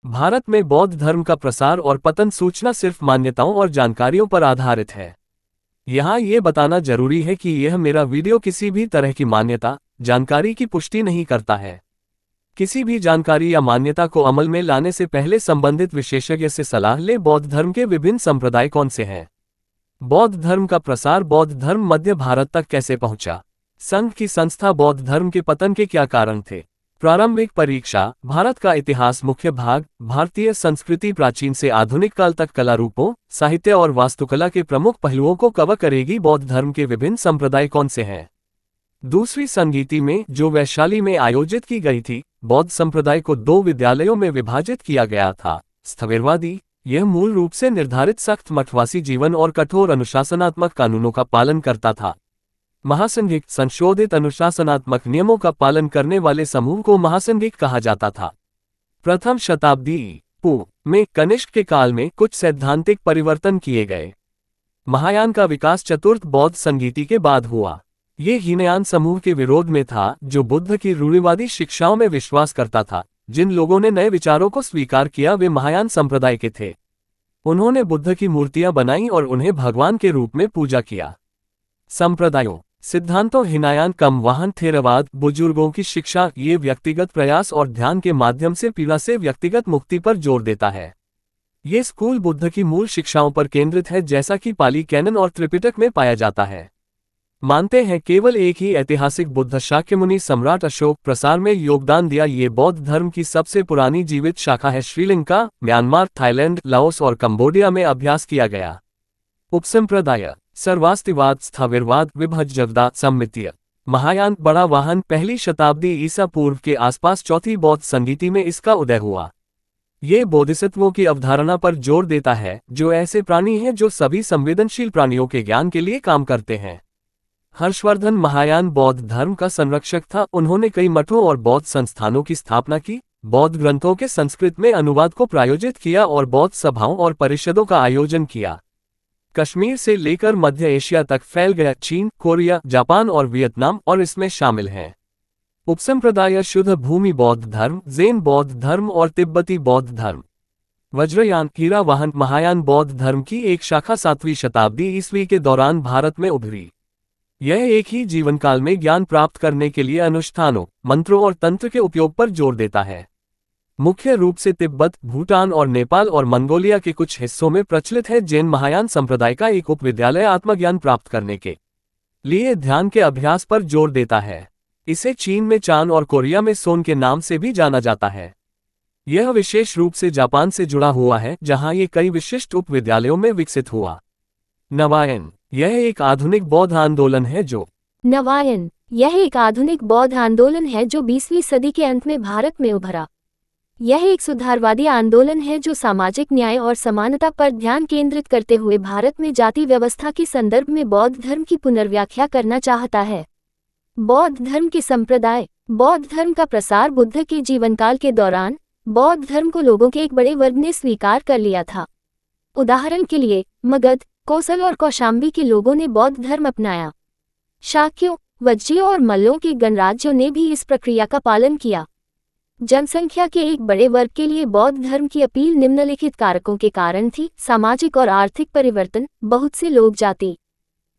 भारत में बौद्ध धर्म का प्रसार और पतन सूचना सिर्फ मान्यताओं और जानकारियों पर आधारित है। यहाँ ये बताना जरूरी है कि यह मेरा वीडियो किसी भी तरह की मान्यता, जानकारी की पुष्टि नहीं करता है। किसी भी जानकारी या मान्यता को अमल में लाने से पहले संबंधित विशेषज्ञ से सलाह ले। बौद्ध धर्म के विभिन्न संप्रदाय कौन से हैं? बौद्ध धर्म का प्रसार। बौद्ध धर्म मध्य भारत तक कैसे पहुंचा? संघ की संस्था। बौद्ध धर्म के पतन के क्या कारण थे? प्रारंभिक परीक्षा। भारत का इतिहास। मुख्य भाग। भारतीय संस्कृति प्राचीन से आधुनिक काल तक कला रूपों, साहित्य और वास्तुकला के प्रमुख पहलुओं को कवर करेगी। बौद्ध धर्म के विभिन्न संप्रदाय कौन से हैं? दूसरी संगीति में, जो वैशाली में आयोजित की गई थी, बौद्ध संप्रदाय को 2 विद्यालयों में विभाजित किया गया था। स्थविरवादी, यह मूल रूप से निर्धारित सख्त मठवासी जीवन और कठोर अनुशासनात्मक कानूनों का पालन करता था। महासंघिक, संशोधित अनुशासनात्मक नियमों का पालन करने वाले समूह को महासंघिक कहा जाता था। प्रथम शताब्दी पू में कनिष्क के काल में कुछ सैद्धांतिक परिवर्तन किए गए। महायान का विकास चतुर्थ बौद्ध संगीति के बाद हुआ। ये हीनयान समूह के विरोध में था, जो बुद्ध की रूढ़िवादी शिक्षाओं में विश्वास करता था। जिन लोगों ने नए विचारों को स्वीकार किया वे महायान संप्रदाय के थे। उन्होंने बुद्ध की मूर्तियां बनाई और उन्हें भगवान के रूप में पूजा किया। संप्रदायों, सिद्धांतों। हीनयान कम वाहन थेरवाद, बुजुर्गों की शिक्षा। ये व्यक्तिगत प्रयास और ध्यान के माध्यम से पीड़ा से व्यक्तिगत मुक्ति पर जोर देता है। ये स्कूल बुद्ध की मूल शिक्षाओं पर केंद्रित है, जैसा कि पाली कैनन और त्रिपिटक में पाया जाता है। मानते हैं केवल एक ही ऐतिहासिक बुद्ध शाक्यमुनि सम्राट अशोक प्रसार में योगदान दिया। ये बौद्ध धर्म की सबसे पुरानी जीवित शाखा है। श्रीलंका, म्यांमार, थाईलैंड, लाओस और कंबोडिया में अभ्यास किया गया। उपसंप्रदाय। सर्वास्तिवाद, स्थविरवाद, विभज्जता, सम्मितीय। महायान, बड़ा वाहन। पहली शताब्दी ईसा पूर्व के आसपास चौथी बौद्ध संगीति में इसका उदय हुआ। ये बोधिसत्वों की अवधारणा पर जोर देता है, जो ऐसे प्राणी हैं जो सभी संवेदनशील प्राणियों के ज्ञान के लिए काम करते हैं। हर्षवर्धन महायान बौद्ध धर्म का संरक्षक था। उन्होंने कई मठों और बौद्ध संस्थानों की स्थापना की, बौद्ध ग्रंथों के संस्कृत में अनुवाद को प्रायोजित किया और बौद्ध सभाओं और परिषदों का आयोजन किया। कश्मीर से लेकर मध्य एशिया तक फैल गया। चीन, कोरिया, जापान और वियतनाम और इसमें शामिल हैं। उपसंप्रदाय। शुद्ध भूमि बौद्ध धर्म, ज़ेन बौद्ध धर्म और तिब्बती बौद्ध धर्म। वज्रयान, हीरा वाहन। महायान बौद्ध धर्म की एक शाखा 7वीं शताब्दी ईस्वी के दौरान भारत में उभरी। यह एक ही जीवन काल में ज्ञान प्राप्त करने के लिए अनुष्ठानों, मंत्रों और तंत्र के उपयोग पर जोर देता है। मुख्य रूप से तिब्बत, भूटान और नेपाल और मंगोलिया के कुछ हिस्सों में प्रचलित है। जैन महायान संप्रदाय का एक उपविद्यालय आत्मज्ञान प्राप्त करने के लिए ध्यान के अभ्यास पर जोर देता है। इसे चीन में चान और कोरिया में सोन के नाम से भी जाना जाता है। यह विशेष रूप से जापान से जुड़ा हुआ है, जहां ये कई विशिष्ट उपविद्यालयों में विकसित हुआ। नवायन, यह एक आधुनिक बौद्ध आंदोलन है जो 20वीं सदी के अंत में भारत में उभरा। यह एक सुधारवादी आंदोलन है जो सामाजिक न्याय और समानता पर ध्यान केंद्रित करते हुए भारत में जाति व्यवस्था के संदर्भ में बौद्ध धर्म की पुनर्व्याख्या करना चाहता है। बौद्ध धर्म के संप्रदाय। बौद्ध धर्म का प्रसार। बुद्ध के जीवनकाल के दौरान बौद्ध धर्म को लोगों के एक बड़े वर्ग ने स्वीकार कर लिया था। उदाहरण के लिए मगध, कोसल और कौशाम्बी के लोगों ने बौद्ध धर्म अपनाया। शाक्यों, वज्जियों और मल्लों के गणराज्यों ने भी इस प्रक्रिया का पालन किया। जनसंख्या के एक बड़े वर्ग के लिए बौद्ध धर्म की अपील निम्नलिखित कारकों के कारण थी। सामाजिक और आर्थिक परिवर्तन। बहुत से लोग जाति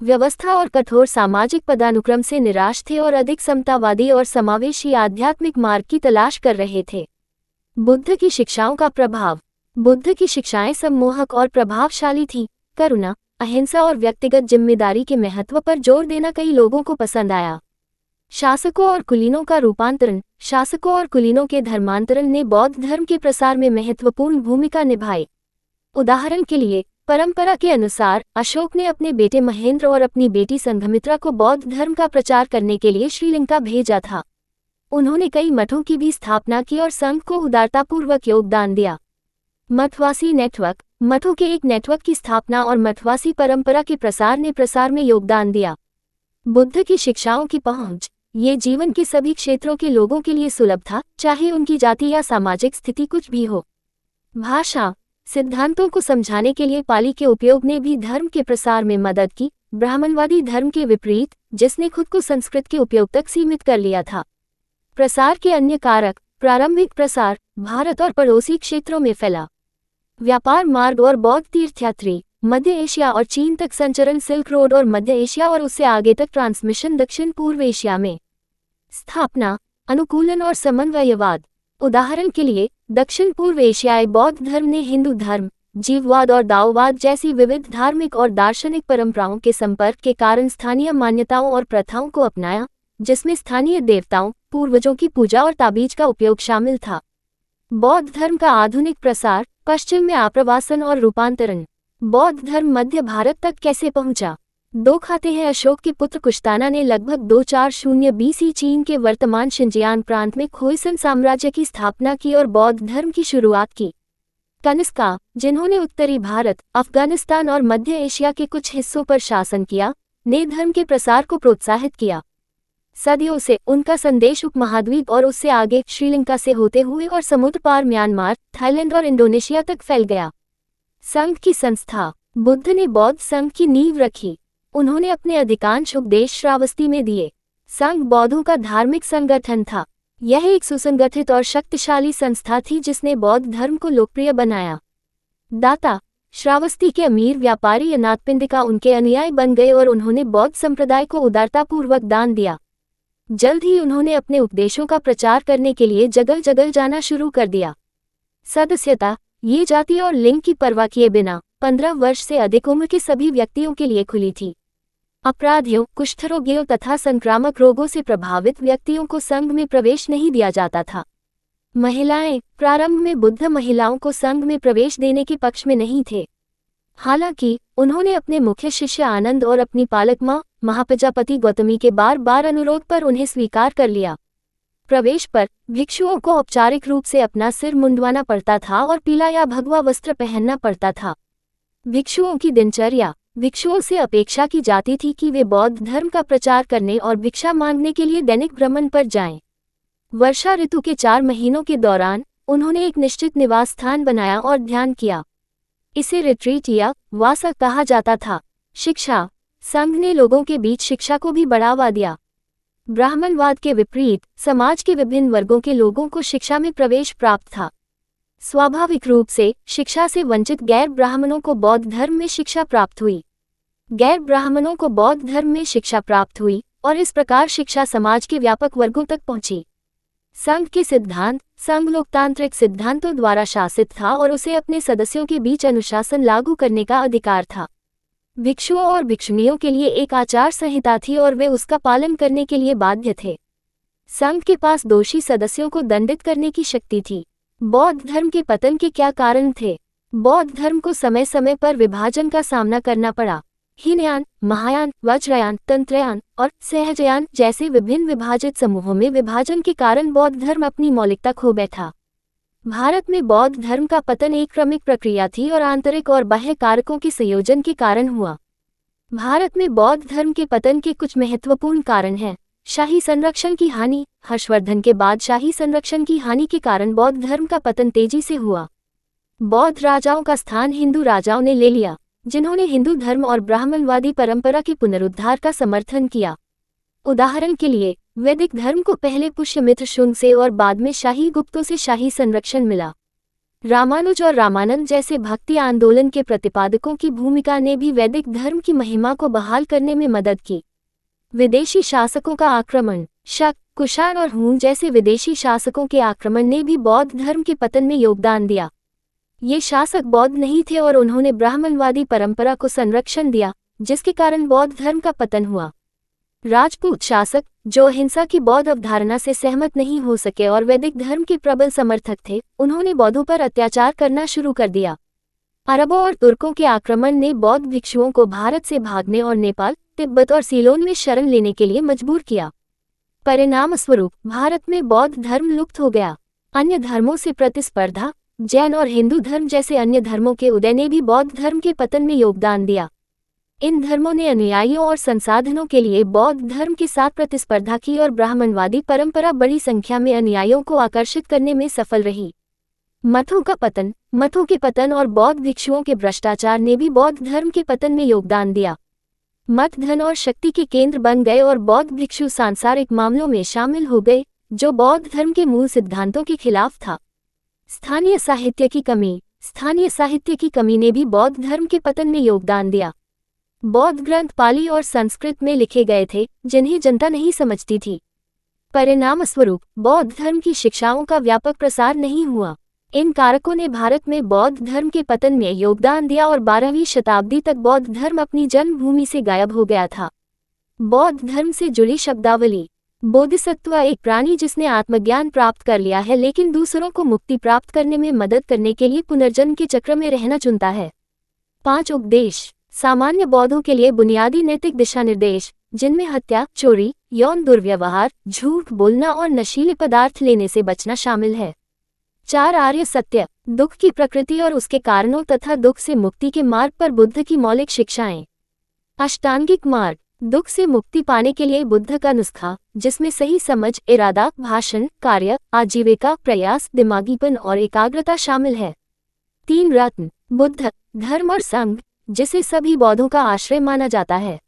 व्यवस्था और कठोर सामाजिक पदानुक्रम से निराश थे और अधिक समतावादी और समावेशी आध्यात्मिक मार्ग की तलाश कर रहे थे। बुद्ध की शिक्षाओं का प्रभाव। बुद्ध की शिक्षाएं सम्मोहक और प्रभावशाली थीं। करुणा, अहिंसा और व्यक्तिगत जिम्मेदारी के महत्व पर जोर देना कई लोगों को पसंद आया। शासकों और कुलीनों का रूपांतरण। शासकों और कुलीनों के धर्मांतरण ने बौद्ध धर्म के प्रसार में महत्वपूर्ण भूमिका निभाई। उदाहरण के लिए, परंपरा के अनुसार अशोक ने अपने बेटे महेंद्र और अपनी बेटी संघमित्रा को बौद्ध धर्म का प्रचार करने के लिए श्रीलंका भेजा था। उन्होंने कई मठों की भी स्थापना की और संघ को उदारतापूर्वक योगदान दिया। मठवासी नेटवर्क। मठों के एक नेटवर्क की स्थापना और मठवासी परंपरा के प्रसार ने प्रसार में योगदान दिया। बुद्ध की शिक्षाओं की पहुंच। ये जीवन के सभी क्षेत्रों के लोगों के लिए सुलभ था, चाहे उनकी जाति या सामाजिक स्थिति कुछ भी हो। भाषा। सिद्धांतों को समझाने के लिए पाली के उपयोग ने भी धर्म के प्रसार में मदद की, ब्राह्मणवादी धर्म के विपरीत, जिसने खुद को संस्कृत के उपयोग तक सीमित कर लिया था। प्रसार के अन्य कारक। प्रारंभिक प्रसार भारत और पड़ोसी क्षेत्रों में फैला। व्यापार मार्ग और बौद्ध तीर्थयात्री मध्य एशिया और चीन तक संचरण सिल्क रोड और मध्य एशिया और उससे आगे तक ट्रांसमिशन दक्षिण पूर्व एशिया में। स्थापना, अनुकूलन और समन्वयवाद। उदाहरण के लिए दक्षिण पूर्व एशियाई बौद्ध धर्म ने हिंदू धर्म, जीववाद और दाओवाद जैसी विविध धार्मिक और दार्शनिक परंपराओं के संपर्क के कारण स्थानीय मान्यताओं और प्रथाओं को अपनाया, जिसमें स्थानीय देवताओं, पूर्वजों की पूजा और ताबीज का उपयोग शामिल था। बौद्ध धर्म का आधुनिक प्रसार, पश्चिम में आप्रवासन और रूपांतरण। बौद्ध धर्म मध्य भारत तक कैसे पहुंचा? दो खाते हैं। अशोक के पुत्र कुशताना ने लगभग 240 बीसी चीन के वर्तमान शिनजियांग प्रांत में खोइसन साम्राज्य की स्थापना की और बौद्ध धर्म की शुरुआत की। कनिष्का, जिन्होंने उत्तरी भारत, अफगानिस्तान और मध्य एशिया के कुछ हिस्सों पर शासन किया, ने धर्म के प्रसार को प्रोत्साहित किया। सदियों से उनका संदेश उपमहाद्वीप और उससे आगे श्रीलंका से होते हुए और समुद्र पार म्यांमार, थाईलैंड और इंडोनेशिया तक फैल गया। संघ की संस्था। बुद्ध ने बौद्ध संघ की नींव रखी। उन्होंने अपने अधिकांश उपदेश श्रावस्ती में दिए। संघ बौद्धों का धार्मिक संगठन था। यह एक सुसंगठित और शक्तिशाली संस्था थी जिसने बौद्ध धर्म को लोकप्रिय बनाया। दाता। श्रावस्ती के अमीर व्यापारी अनाथपिंडिका उनके अनुयायी बन गए और उन्होंने बौद्ध संप्रदाय को उदारतापूर्वक दान दिया। जल्द ही उन्होंने अपने उपदेशों का प्रचार करने के लिए जगह जगह जाना शुरू कर दिया। सदस्यता। ये जाति और लिंग की परवाह किए बिना 15 वर्ष से अधिक उम्र के सभी व्यक्तियों के लिए खुली थी। अपराधियों, कुष्ठरोगियों तथा संक्रामक रोगों से प्रभावित व्यक्तियों को संघ में प्रवेश नहीं दिया जाता था। महिलाएं। प्रारंभ में बुद्ध महिलाओं को संघ में प्रवेश देने के पक्ष में नहीं थे। हालांकि उन्होंने अपने मुख्य शिष्य आनंद और अपनी पालक मां महाप्रजापति गौतमी के बार बार अनुरोध पर उन्हें स्वीकार कर लिया। प्रवेश पर भिक्षुओं को औपचारिक रूप से अपना सिर मुंडवाना पड़ता था और पीला या भगवा वस्त्र पहनना पड़ता था। भिक्षुओं की दिनचर्या। भिक्षुओं से अपेक्षा की जाती थी कि वे बौद्ध धर्म का प्रचार करने और भिक्षा मांगने के लिए दैनिक भ्रमण पर जाएं। वर्षा ऋतु के 4 महीनों के दौरान उन्होंने एक निश्चित निवास स्थान बनाया और ध्यान किया। इसे रिट्रीट या वासा कहा जाता था। शिक्षा। संघ ने लोगों के बीच शिक्षा को भी बढ़ावा दिया। ब्राह्मणवाद के विपरीत समाज के विभिन्न वर्गों के लोगों को शिक्षा में प्रवेश प्राप्त था। स्वाभाविक रूप से शिक्षा से वंचित गैर ब्राह्मणों को बौद्ध धर्म में शिक्षा प्राप्त हुई। गैर ब्राह्मणों को बौद्ध धर्म में शिक्षा प्राप्त हुई और इस प्रकार शिक्षा समाज के व्यापक वर्गों तक पहुंची। संघ के सिद्धांत। संघ लोकतांत्रिक सिद्धांतों द्वारा शासित था और उसे अपने सदस्यों के बीच अनुशासन लागू करने का अधिकार था। भिक्षुओं और भिक्षुणियों के लिए एक आचार संहिता थी और वे उसका पालन करने के लिए बाध्य थे। संघ के पास दोषी सदस्यों को दंडित करने की शक्ति थी। बौद्ध धर्म के पतन के क्या कारण थे? बौद्ध धर्म को समय समय पर विभाजन का सामना करना पड़ा। हीनयान, महायान, वज्रयान, तंत्रयान और सहजयान जैसे विभिन्न विभाजित समूहों में विभाजन के कारण बौद्ध धर्म अपनी मौलिकता खो बैठा। भारत में बौद्ध धर्म का पतन एक क्रमिक प्रक्रिया थी और आंतरिक और बाह्य कारकों के संयोजन के कारण हुआ। भारत में बौद्ध धर्म के पतन के कुछ महत्वपूर्ण कारण हैं। शाही संरक्षण की हानि। हर्षवर्धन के बाद शाही संरक्षण की हानि के कारण बौद्ध धर्म का पतन तेजी से हुआ। बौद्ध राजाओं का स्थान हिंदू राजाओं ने ले लिया, जिन्होंने हिंदू धर्म और ब्राह्मणवादी परंपरा के पुनरुद्धार का समर्थन किया। उदाहरण के लिए वैदिक धर्म को पहले पुष्यमित्र शुंग से और बाद में शाही गुप्तों से शाही संरक्षण मिला। रामानुज और रामानंद जैसे भक्ति आंदोलन के प्रतिपादकों की भूमिका ने भी वैदिक धर्म की महिमा को बहाल करने में मदद की। विदेशी शासकों का आक्रमण। शक, कुषाण और हूण जैसे विदेशी शासकों के आक्रमण ने भी बौद्ध धर्म के पतन में योगदान दिया। ये शासक बौद्ध नहीं थे और उन्होंने ब्राह्मणवादी परंपरा को संरक्षण दिया, जिसके कारण बौद्ध धर्म का पतन हुआ। राजपूत शासक, जो अहिंसा की बौद्ध अवधारणा से सहमत नहीं हो सके और वैदिक धर्म के प्रबल समर्थक थे, उन्होंने बौद्धों पर अत्याचार करना शुरू कर दिया। अरबों और तुर्कों के आक्रमण ने बौद्ध भिक्षुओं को भारत से भागने और नेपाल, तिब्बत और सीलोन में शरण लेने के लिए मजबूर किया। परिणामस्वरूप भारत में बौद्ध धर्म लुप्त हो गया। अन्य धर्मों से प्रतिस्पर्धा। जैन और हिंदू धर्म जैसे अन्य धर्मों के उदय ने भी बौद्ध धर्म के पतन में योगदान दिया। इन धर्मों ने अनुयायियों और संसाधनों के लिए बौद्ध धर्म के साथ प्रतिस्पर्धा की और ब्राह्मणवादी परंपरा बड़ी संख्या में अनुयायियों को आकर्षित करने में सफल रही। मठों का पतन। मठों के पतन और बौद्ध भिक्षुओं के भ्रष्टाचार ने भी बौद्ध धर्म के पतन में योगदान दिया। मठ धन और शक्ति के केंद्र बन गए और बौद्ध भिक्षु सांसारिक मामलों में शामिल हो गए, जो बौद्ध धर्म के मूल सिद्धांतों के खिलाफ था। स्थानीय साहित्य की कमी। स्थानीय साहित्य की कमी ने भी बौद्ध धर्म के पतन में योगदान दिया। बौद्ध ग्रंथ पाली और संस्कृत में लिखे गए थे, जिन्हें जनता नहीं समझती थी। परिणामस्वरूप बौद्ध धर्म की शिक्षाओं का व्यापक प्रसार नहीं हुआ। इन कारकों ने भारत में बौद्ध धर्म के पतन में योगदान दिया और 12वीं शताब्दी तक बौद्ध धर्म अपनी जन्मभूमि से गायब हो गया था। बौद्ध धर्म से जुड़ी शब्दावली। बोधिसत्व एक प्राणी जिसने आत्मज्ञान प्राप्त कर लिया है लेकिन दूसरों को मुक्ति प्राप्त करने में मदद करने के लिए पुनर्जन्म के चक्र में रहना चुनता है। 5 उपदेश। सामान्य बौद्धों के लिए बुनियादी नैतिक दिशा निर्देश, जिनमें हत्या, चोरी, यौन दुर्व्यवहार, झूठ बोलना और नशीले पदार्थ लेने से बचना शामिल है। 4 आर्य सत्य। दुख की प्रकृति और उसके कारणों तथा दुख से मुक्ति के मार्ग पर बुद्ध की मौलिक शिक्षाएं। अष्टांगिक मार्ग। दुख से मुक्ति पाने के लिए बुद्ध का नुस्खा, जिसमें सही समझ, इरादा, भाषण, कार्य, आजीविका, प्रयास, दिमागीपन और एकाग्रता शामिल है। 3 रत्न। बुद्ध, धर्म और संघ, जिसे सभी बौद्धों का आश्रय माना जाता है।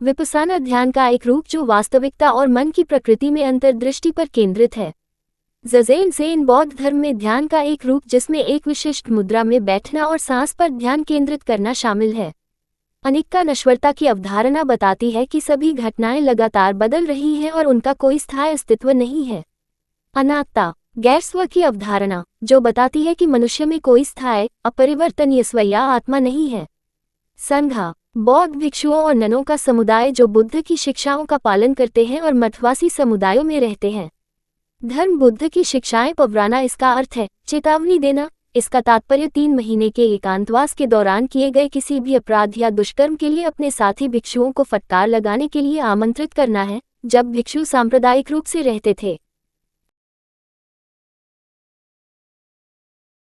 विपस्साना ध्यान का एक रूप जो वास्तविकता और मन की प्रकृति में अंतर्दृष्टि पर केंद्रित है। ज़ेन ज़ेन बौद्ध धर्म में ध्यान का एक रूप जिसमें एक विशिष्ट मुद्रा में बैठना और सांस पर ध्यान केंद्रित करना शामिल है। अनिक्का नश्वरता की अवधारणा बताती है कि सभी घटनाएं लगातार बदल रही हैं और उनका कोई स्थायी अस्तित्व नहीं है। अनात्ता, गैर स्व की अवधारणा, जो बताती है कि मनुष्य में कोई स्थायी, अपरिवर्तनीय स्व या आत्मा नहीं है। संघा, बौद्ध भिक्षुओं और ननों का समुदाय जो बुद्ध की शिक्षाओं का पालन करते हैं और मठवासी समुदायों में रहते हैं। धर्म बुद्ध की शिक्षाएं पवराना, इसका अर्थ है चेतावनी देना। इसका तात्पर्य 3 महीने के एकांतवास के दौरान किए गए किसी भी अपराध या दुष्कर्म के लिए अपने साथी भिक्षुओं को फटकार लगाने के लिए आमंत्रित करना है, जब भिक्षु सांप्रदायिक रूप से रहते थे।